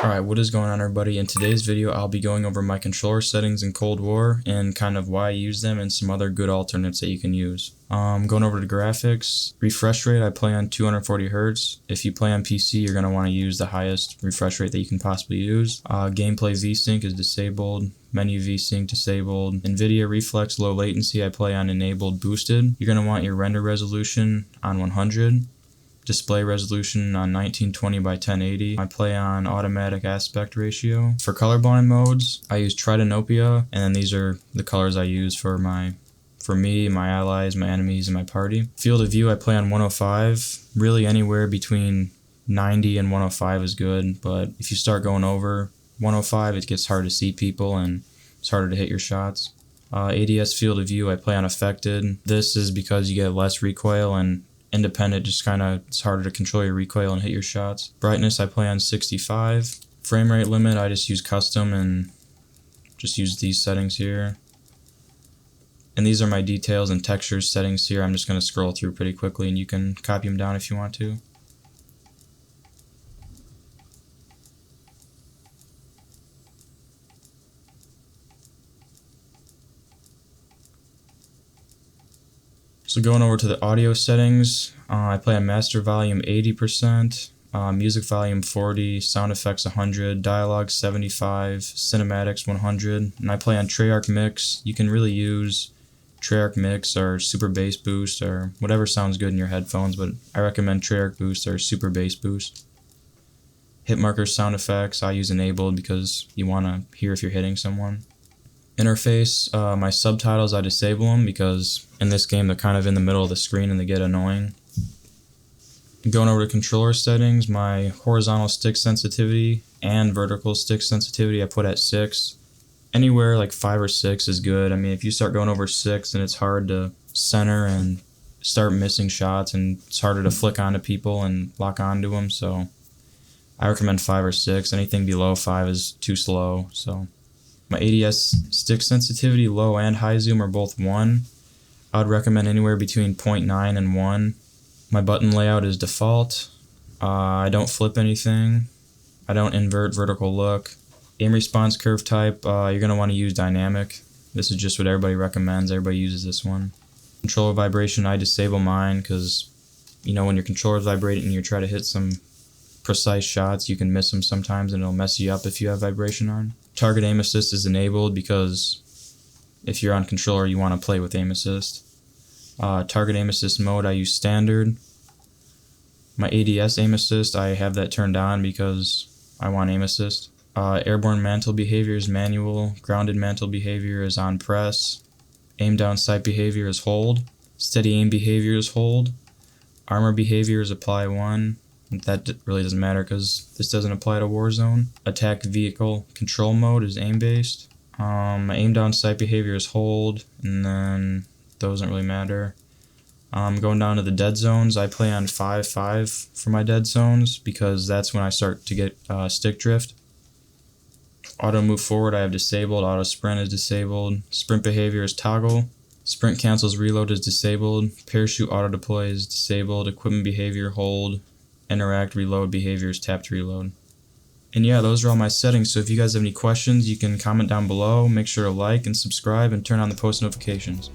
Alright, what is going on everybody? In today's video I'll be going over my controller settings in Cold War and kind of why I use them and some other good alternates that you can use. Going over to graphics, refresh rate I play on 240 Hz. If you play on PC you're going to want to use the highest refresh rate that you can possibly use. Gameplay VSync is disabled, menu VSync disabled. NVIDIA Reflex low latency I play on enabled boosted. You're going to want your render resolution on 100. Display resolution on 1920 by 1080. I play on automatic aspect ratio. For colorblind modes, I use Tritanopia, and then these are the colors I use for me, my allies, my enemies, and my party. Field of view, I play on 105. Really anywhere between 90 and 105 is good, but if you start going over 105, it gets hard to see people and it's harder to hit your shots. ADS field of view, I play on affected. This is because you get less recoil, and independent, just it's harder to control your recoil and hit your shots. Brightness, I play on 65. Frame rate limit, I just use custom and just use these settings here. And these are my details and textures settings here. I'm just going to scroll through pretty quickly and you can copy them down if you want to. So going over to the audio settings, I play on master volume 80%, music volume 40, sound effects 100, dialogue 75, cinematics 100, and I play on Treyarch Mix. You can really use Treyarch Mix or Super Bass Boost or whatever sounds good in your headphones, but I recommend Treyarch Boost or Super Bass Boost. Hit marker sound effects, I use enabled because you want to hear if you're hitting someone. Interface, my subtitles I disable them because in this game they're kind of in the middle of the screen and they get annoying. Going over to controller settings, my horizontal stick sensitivity and vertical stick sensitivity I put at 6. Anywhere like 5 or 6 is good. I mean, if you start going over 6 then it's hard to center and start missing shots, and it's harder to flick onto people and lock onto them, so I recommend 5 or 6. Anything below 5 is too slow. So my ADS stick sensitivity, low and high zoom, are both 1. I would recommend anywhere between 0.9 and 1. My button layout is default. I don't flip anything. I don't invert vertical look. Aim response curve type, you're going to want to use dynamic. This is just what everybody recommends. Everybody uses this one. Controller vibration, I disable mine because, you know, when your controller is vibrating and you try to hit some precise shots, you can miss them sometimes and it'll mess you up if you have vibration on. Target aim assist is enabled because if you're on controller you want to play with aim assist. Target aim assist mode, I use standard. My ADS aim assist, I have that turned on because I want aim assist. Airborne mantle behavior is manual. Grounded mantle behavior is on press. Aim down sight behavior is hold. Steady aim behavior is hold. Armor behavior is apply 1. That really doesn't matter because this doesn't apply to Warzone. Attack vehicle control mode is aim based. My aim down sight behavior is hold, and then those don't really matter. Going down to the dead zones, I play on 5-5 for my dead zones because that's when I start to get stick drift. Auto move forward I have disabled. Auto sprint is disabled. Sprint behavior is toggle. Sprint cancels reload is disabled. Parachute auto deploy is disabled. Equipment behavior hold. Interact reload behavior is tap to reload. And yeah, those are all my settings, so if you guys have any questions you can comment down below. Make sure to like and subscribe and turn on the post notifications.